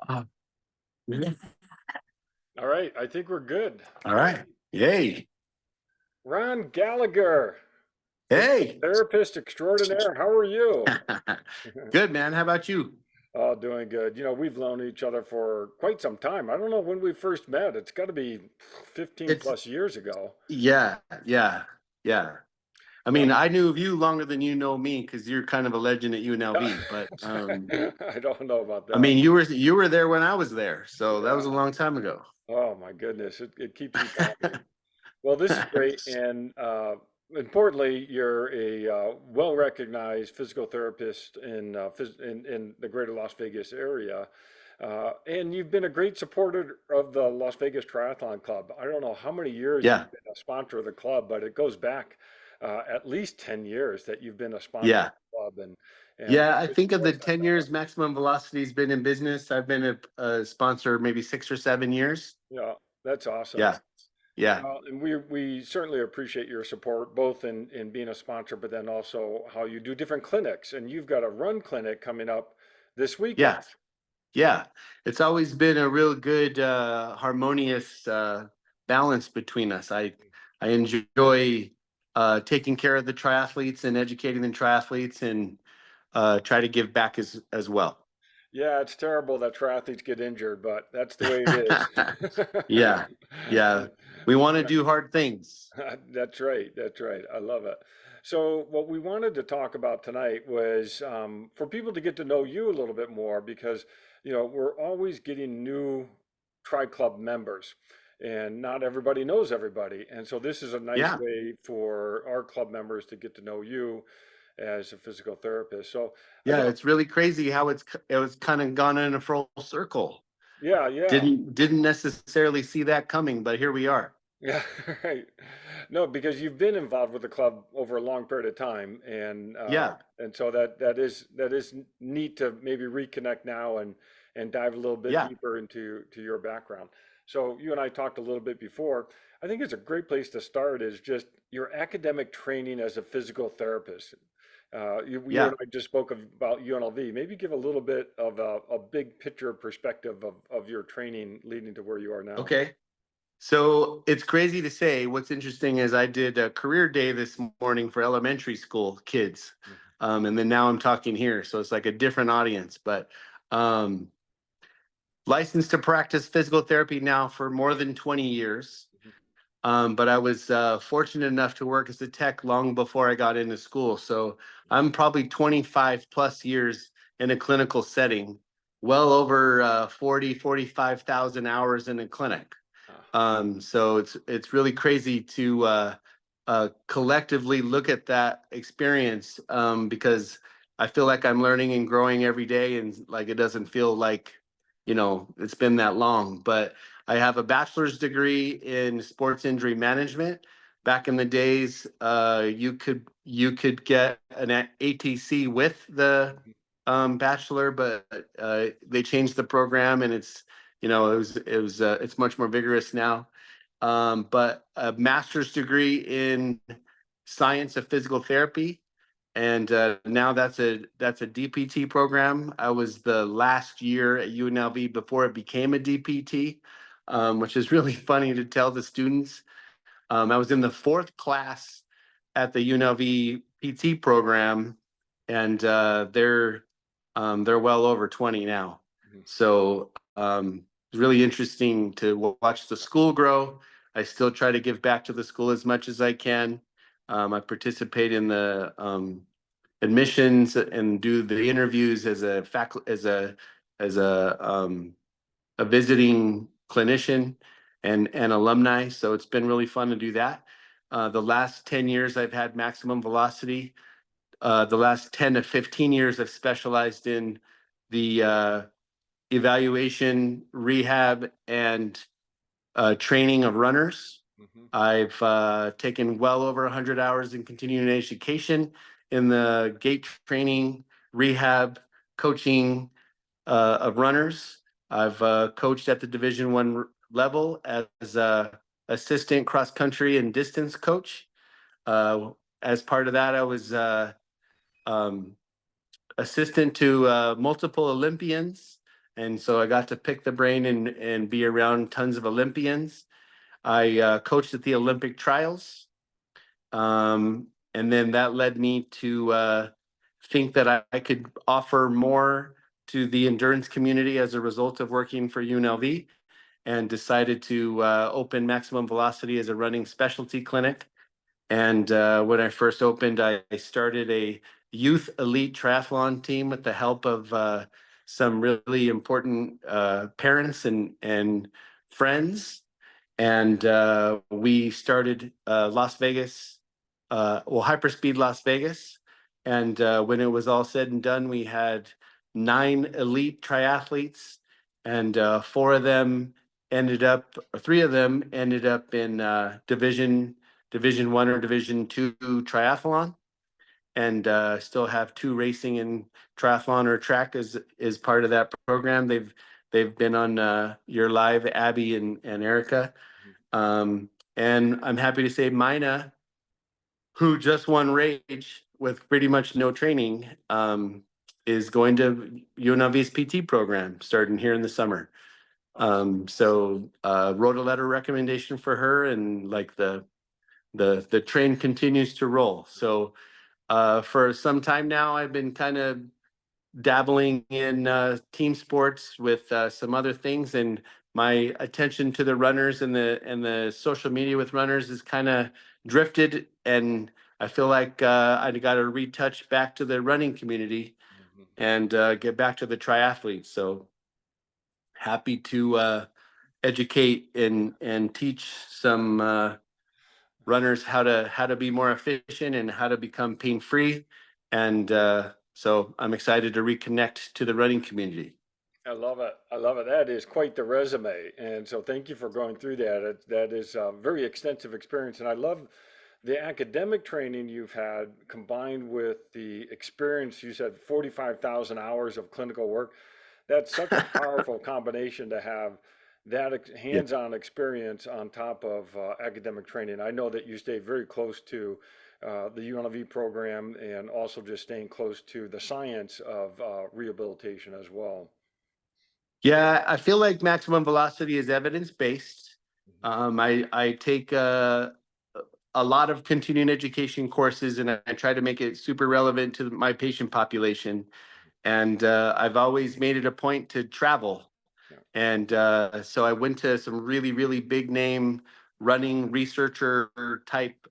Uh, yeah. All right, I think we're good. All right. Yay. Ron Gallagher, physical Hey. therapist extraordinaire. How are you? Good, man. How about you? Oh, doing good. We've known each other for quite some time. I don't know when we first met. It's got to be 15 It's plus years ago. yeah, yeah, yeah. I Yeah. mean, I knew of you longer than you know me because you're kind of a legend at UNLV. But I don't know about I that. mean, you were there when I was there, so that was Yeah. a long time ago. Oh my goodness. It keeps me talking. Well, this is great. And importantly, you're a well-recognized physical therapist in the greater Las Vegas area. And you've been a great supporter of the Las Vegas Triathlon Club. I don't know how many years Yeah, you've been a sponsor of the club, but it goes back at least 10 years that you've been a sponsor of yeah, the club. And yeah. I it's think of the always nice 10 to have years Maximum Velocity's been in business. I've been a sponsor maybe 6 or 7 years. you. Yeah, that's awesome. Yeah, yeah, Well, and we certainly appreciate your support, both in being a sponsor, but then also how you do different clinics. And you've got a run clinic coming up this weekend. yeah. Yeah, it's always been a real good harmonious balance between us. I enjoy taking care of the triathletes and educating the triathletes and try to give back as well. Yeah, it's terrible that triathletes get injured, but that's the way it is. Yeah, yeah. We want to do hard things. That's right. That's right. I love it. So, what we wanted to talk about tonight was for people to get to know you a little bit more because, we're always getting new Tri Club members and not everybody knows everybody. And so, this is a nice Yeah, way for our club members to get to know you as a physical therapist. So, I yeah. thought, It's really crazy how it was kind of gone in a full circle. yeah, yeah. Didn't necessarily see that coming, but here we are. Yeah, right. No, because you've been involved with the club over a long period of time, Yeah, and so that is neat to maybe reconnect now and dive a little bit yeah, deeper into your background. So you and I talked a little bit before. I think it's a great place to start is just your academic training as a physical therapist. You yeah. and I just spoke about UNLV. Maybe give a little bit of a big picture perspective of your training leading to where you are now. Okay. So it's crazy to say. What's interesting is I did a career day this morning for elementary school kids. And then now I'm talking here. So it's like a different audience, but um, licensed to practice physical therapy now for more than 20 years. Mhm. But I was fortunate enough to work as a tech long before I got into school. So I'm probably 25 plus years in a clinical setting, well over 45,000 hours in a clinic. Ah, So it's really crazy to collectively look at that experience because I feel like I'm learning and growing every day, and like it doesn't feel like it's been that long. But I have a bachelor's degree in sports injury management. Back in the days, you could get an ATC with the bachelor, but they changed the program, and it's much more vigorous now. But a master's degree in science of physical therapy, and now that's a DPT program. I was the last year at UNLV before it became a DPT, which is really funny to tell the students. I was in the fourth class at the UNLV PT program, and they're well over 20 now. mhm. So it's really interesting to watch the school grow. I still try to give back to the school as much as I can. I participate in the admissions and do the interviews as a faculty as a visiting clinician and alumni. So it's been really fun to do that. The last 10 years I've had maximum velocity. The last 10 to 15 years I've specialized in the evaluation, rehab, and training of runners. Mhm. I've taken well over 100 hours in continuing education in the gait training, rehab, coaching of runners. I've coached at the Division I level as a assistant cross country and distance coach. Uh, as part of that, I was um, assistant to multiple Olympians And so I got to pick the brain and be around tons of Olympians. I coached at the Olympic trials. And then that led me to think that I could offer more to the endurance community as a result of working for UNLV, and decided to open Maximum Velocity as a running specialty clinic. And when I first opened, I started a youth elite triathlon team with the help of some really important parents and friends. And we started Las Vegas, Hyperspeed Las Vegas. And when it was all said and done, we had 9 elite triathletes, and 3 of them ended up in Division 1 or Division 2 triathlon, and still have 2 racing in triathlon or track as part of that program. They've been on your live, Abby and Erica. Um, and I'm happy to say Mina, who just won Rage with pretty much no training, is going to UNLV's PT program starting here in the summer. So wrote a letter recommendation for her, and like the train continues to roll. So for some time now, I've been kind of dabbling in team sports with some other things, and my attention to the runners and the social media with runners is kind of drifted, and I feel like I got to retouch back to the running community Mhm. and get back to the triathletes. So happy to educate and teach some runners how to be more efficient and how to become pain free. And so I'm excited to reconnect to the running community. I love it. I love it. That is quite the resume. And so thank you for going through that. That is a very extensive experience. And I love the academic training you've had combined with the experience. You said 45,000 hours of clinical work. That's such a powerful combination to have that Yeah. hands-on experience on top of academic training. I know that you stay very close to the UNLV program and also just staying close to the science of rehabilitation as well. Yeah, I feel like Maximum Velocity is evidence based. Mhm. I take a lot of continuing education courses, and I try to make it super relevant to my patient population. And I've always made it a point to travel. Yeah. And so I went to some really, really big name running researcher type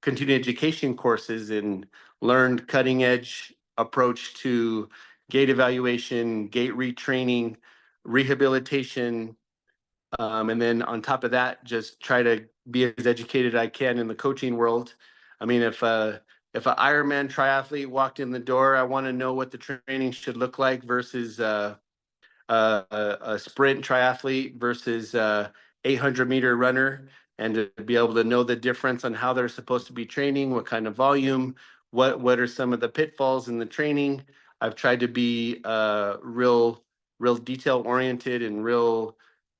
continuing education courses, and learned cutting edge approach to gait evaluation, gait retraining, rehabilitation. And then on top of that, just try to be as educated as I can in the coaching world. I mean, if an Ironman triathlete walked in the door, I want to know what the training should look like versus a sprint triathlete versus 800-meter runner, and to be able to know the difference on how they're supposed to be training, what kind of volume, what are some of the pitfalls in the training. I've tried to be real detail oriented and real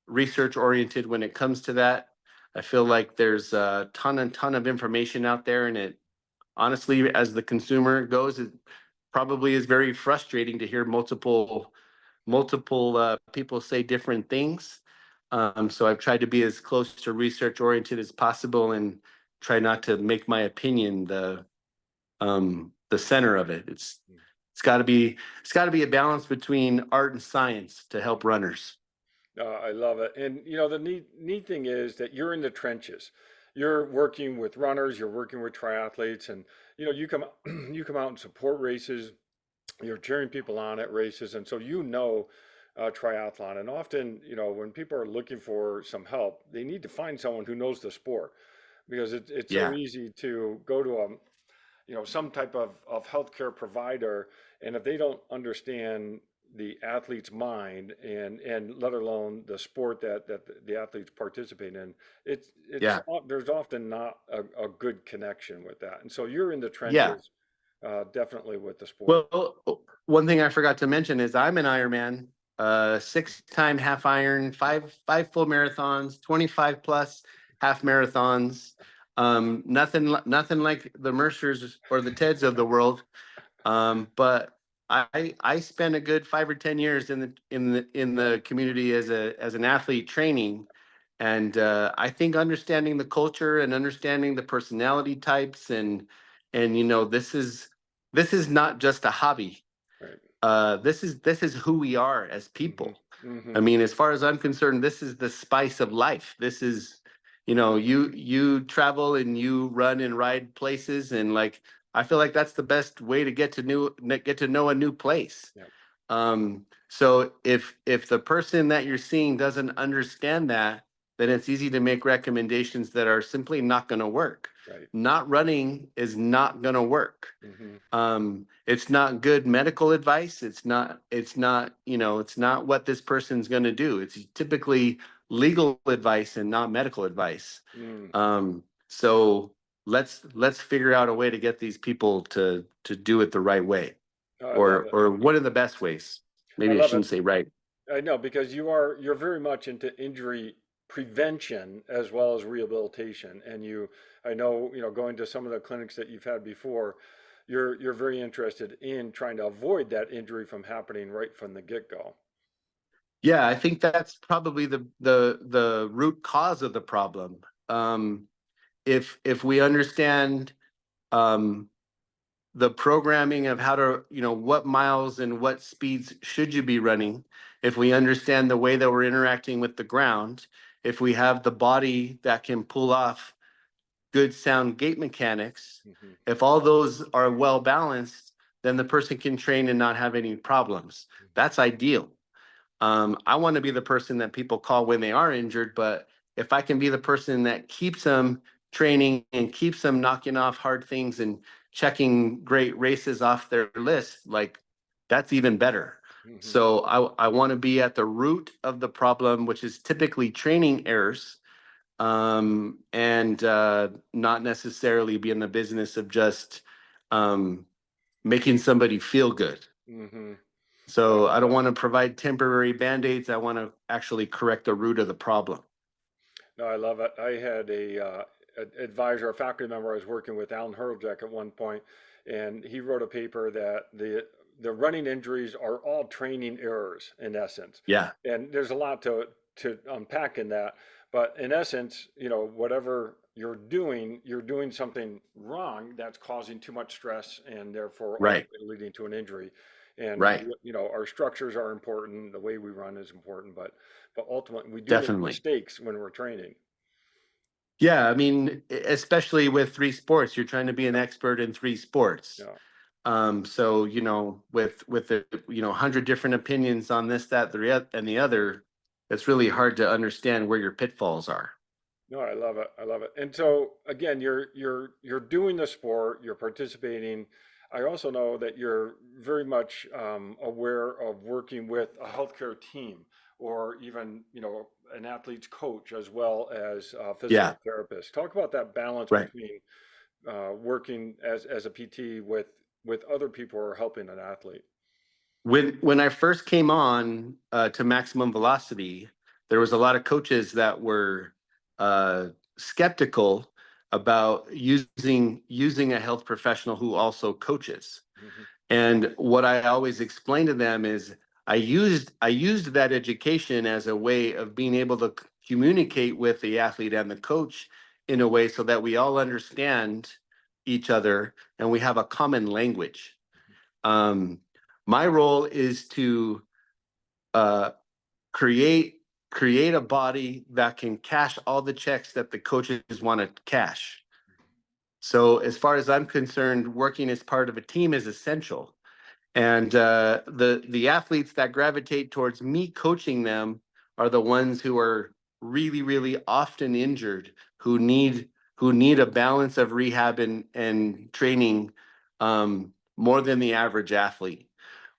research oriented when it comes to that. I feel like there's a ton of information out there, and it honestly, as the consumer goes, it probably is very frustrating to hear multiple people say different things. So I've tried to be as close to research oriented as possible, and try not to make my opinion the center of it. It's got to be a balance between art and science to help runners. I love it. And you know, the neat thing is that you're in the trenches. You're working with runners, you're working with triathletes, and you know, you come you come out and support races, you're cheering people on at races, and so you know triathlon. And often, you know, when people are looking for some help, they need to find someone who knows the sport because it's so Yeah, easy to go to a you know some type of healthcare provider, and if they don't understand the athlete's mind and let alone the sport that the athletes participate in, yeah, there's often not a good connection with that, and so you're in the yeah. trenches definitely with the sport. Well, one thing I forgot to mention is I'm an Ironman, 6-time half Iron, five full marathons, 25 plus half marathons. Nothing like the Mercers or the Teds of the world. But I spent a good 5 or 10 years in the community as an athlete training, and I think understanding the culture and understanding the personality types, and this is not just a hobby. Right. This is who we are as Hmm. people. I Hmm. mean, as far as I'm concerned, this is the spice of life. This is, you travel and you run and ride places, and like I feel like that's the best way to get to know a new place. Yeah. So if the person that you're seeing doesn't understand that, then it's easy to make recommendations that are simply not going to work. Right. Not running is not going to work. Hmm. It's not good medical advice. It's not what this person's going to do. It's typically legal advice and not medical advice. Mm. So let's figure out a way to get these people to do it the right way, Oh, I love or it. or one of the best ways. I Maybe I love it. shouldn't say right. I know because you're very much into injury prevention as well as rehabilitation. And I know, going to some of the clinics that you've had before, you're very interested in trying to avoid that injury from happening right from the get-go. Yeah, I think that's probably the root cause of the problem. If we understand um, the programming of how to, what miles and what speeds should you be running, if we understand the way that we're interacting with the ground, if we have the body that can pull off good sound gait mechanics, Hmm. if all those are well balanced, then the person can train and not have any problems. That's ideal. I want to be the person that people call when they are injured, but if I can be the person that keeps them training and keeps them knocking off hard things and checking great races off their list, like that's even better. Hmm. So I want to be at the root of the problem, which is typically training errors, and not necessarily be in the business of just um, making somebody feel good. Hmm. I So I love don't it. want to provide temporary band-aids. I want to actually correct the root of the problem. No, I love it. I had advisor, a faculty member I was working with, Alan Hurljack, at one point, and he wrote a paper that the running injuries are all training errors in essence. Yeah, And there's a lot to unpack in that. But in essence, whatever you're doing something wrong that's causing too much stress and therefore right, ultimately leading to an injury. And right. our structures are important, the way we run is important, but ultimately we do make Definitely. mistakes when we're training. Yeah, I mean, especially with three sports, you're trying to be an Yeah, expert in three sports. yeah. So, with the 100 different opinions on this, that, and the other, it's really hard to understand where your pitfalls are. No, I love it. I love it. And so again, you're doing the sport, you're participating. I also know that you're very much aware of working with a healthcare team or even, an athlete's coach as well as a Yeah, physical therapist. Talk about that balance right. between working as a PT with other people who are helping an athlete. When I first came on to Maximum Velocity, there was a lot of coaches that were uh, skeptical about using a health professional who also coaches. Hmm. And what I always explain to them is I used that education as a way of being able to communicate with the athlete and the coach in a way so that we all understand each other and we have a common language. Um, my role is to uh, create create a body that can cash all the checks that the coaches want to cash. So as far as I'm concerned, working as part of a team is essential. And the athletes that gravitate towards me coaching them are the ones who are really, really often injured, who need a balance of rehab and training, more than the average athlete.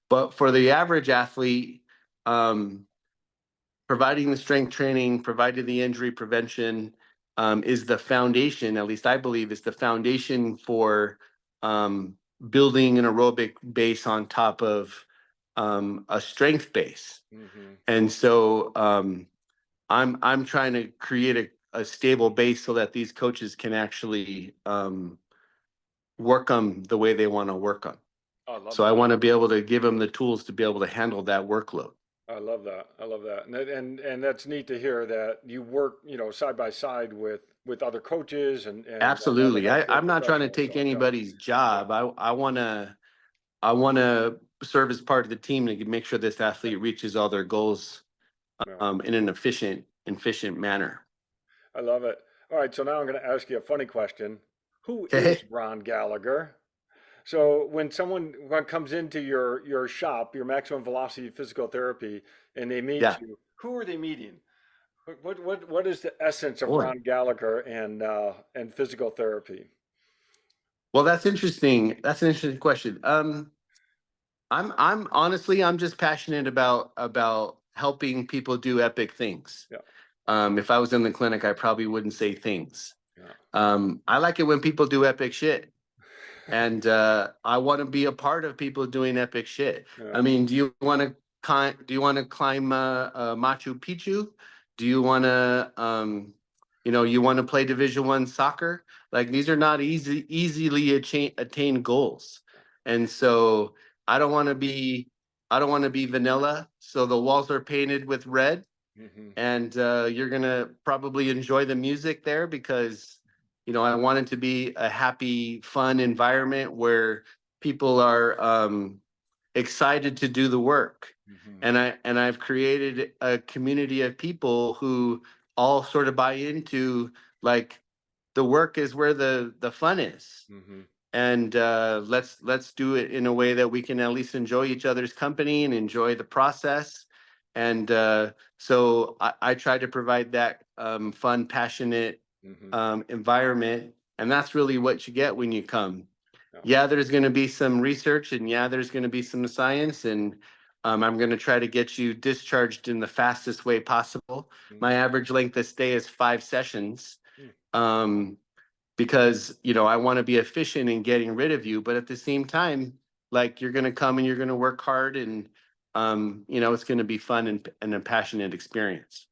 But for the average athlete, um, providing the strength training, providing the injury prevention, is the foundation. At least I believe is the foundation for um, building an aerobic base on top of a strength base. Hmm. And so I'm trying to create a stable base so that these coaches can actually work them the way they want to work them. Oh, I love So I that. want to be able to give them the tools to be able to handle that workload. I love that. I love that. And that's neat to hear that you work, side by side with other coaches and other Absolutely. healthcare I'm not trying to professionals. take So yeah, anybody's job. I want to serve as part of the team to make sure this athlete reaches all their goals yeah, in an efficient manner. I love it. All right, so now I'm going to ask you a funny question. Who is Okay. Ron Gallagher? So when someone comes into your shop, your maximum velocity physical therapy, and they meet Yeah. you, who are they meeting? What is the essence of Boy. Ron Gallagher and physical therapy? Well, that's interesting. That's an interesting question. I'm honestly, I'm just passionate about helping people do epic things. Yeah, If I was in the clinic, I probably wouldn't say things. yeah, I like it when people do epic shit. And I want to be a part of people doing epic shit. I yeah. mean, do you want to climb Machu Picchu? Do you want to you want to play Division 1 soccer? Like these are not easily attained goals. And so I don't want to be I don't want to be vanilla. So the walls are painted with red, Hmm. and you're gonna probably enjoy the music there because I want it to be a happy, fun environment where people are excited to do the work. Hmm. And I've created a community of people who all sort of buy into, like, the work is where the fun is. Hmm. And let's do it in a way that we can at least enjoy each other's company and enjoy the process. And so I try to provide that fun, passionate Hmm. environment, and that's really what you get when you come. Yeah. Yeah, there's going to be some research, and yeah, there's going to be some science, and I'm going to try to get you discharged in the fastest way possible. My Hmm. average length of stay is 5 sessions. Hmm. Um, because I want to be efficient in getting rid of you, but at the same time, like, you're going to come and you're going to work hard, and it's going to be fun and a passionate experience.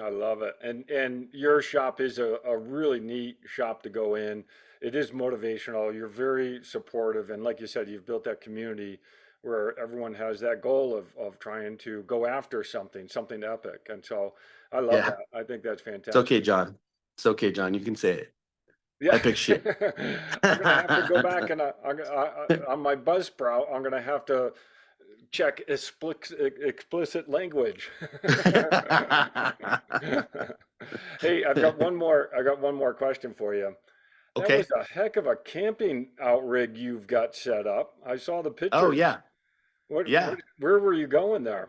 I love it. And your shop is a really neat shop to go in. It is motivational. You're very supportive. And like you said, you've built that community where everyone has that goal of trying to go after something epic. And so I love Yeah, that. I think that's it's okay, fantastic. John. It's okay, John. You can say it. Yeah. Epic shit. I'm gonna have to go back and on my Buzzsprout, I'm gonna have to check explicit language. Hey, I got one more question for you. That was Okay. a heck of a camping outrig you've got set up. I saw the Oh pictures. yeah, yeah. Where were you going there?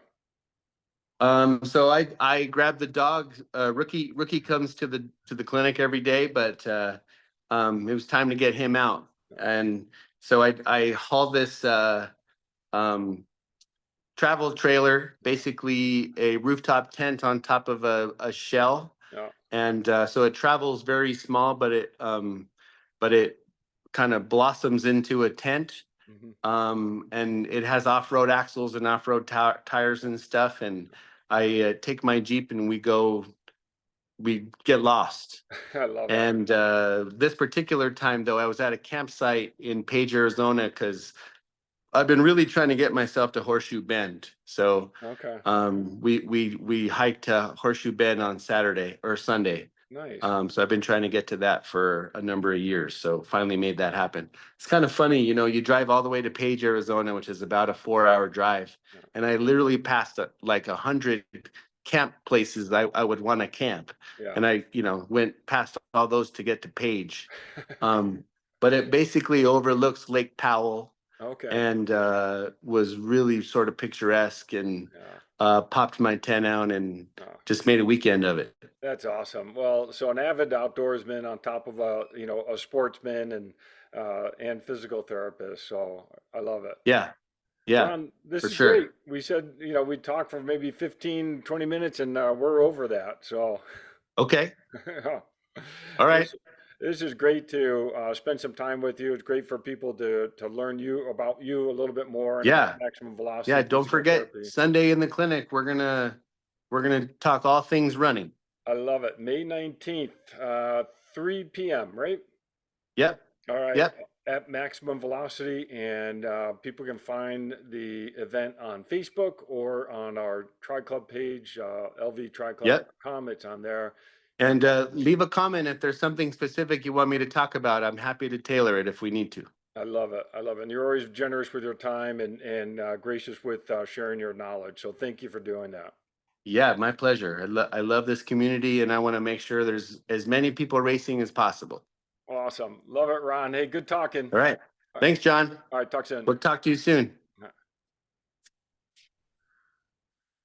So I grabbed the dog. Rookie comes to the clinic every day, but it was time to get him out, and so I hauled this um, travel trailer, Yeah, basically a rooftop tent on top of a shell, yeah. and so it travels very small, but it kind of blossoms into a tent. Hmm. And it has off-road axles and off-road tires and stuff. And I take my Jeep and we get lost. I love it. And this particular time, though, I was at a campsite in Page, Arizona, because I've been really trying to get myself to Horseshoe Bend. So Okay, we hiked to Horseshoe Bend on Saturday or Sunday. nice. So I've been trying to get to that for a number of years. So finally made that happen. It's kind of funny, you drive all the way to Page, Arizona, which is about a 4-hour drive. Yeah, And I literally passed like 100 camp places I would want to camp. yeah. And I, went past all those to get to Page. Um, but it basically overlooks Lake Powell, Okay. and was really sort of picturesque, and Yeah. popped my tent out and Oh, just made a weekend of it. that's awesome. Well, so an avid outdoorsman on top of a sportsman and physical therapist. So I love it. Yeah, yeah, Ron, this for is great. sure. We said, we'd talk for maybe 15, 20 minutes and we're over that. So Okay. yeah. All right. this this is great to spend some time with you. It's great for people to learn about you a little bit more and about Yeah. maximum Yeah. velocity Don't physical forget therapy. Sunday in the clinic. We're gonna talk all things running. I love it. May 19th, 3 p.m., right? Yep. All right. Yep. at Maximum Velocity, and people can find the event on Facebook or on our Tri Club page, Yep. lvtriclub.com. It's on there. And And leave a comment if there's something specific you want me to talk about. I'm happy to tailor it if we need to. I love it. I love it. And you're always generous with your time and gracious with sharing your knowledge. So thank you for doing that. Yeah, my pleasure. I love this community and I want to make sure there's as many people racing as possible. Awesome. Love it, Ron. Hey, good talking. All right. All right. Thanks, John. All right. Talk soon. We'll talk to you soon.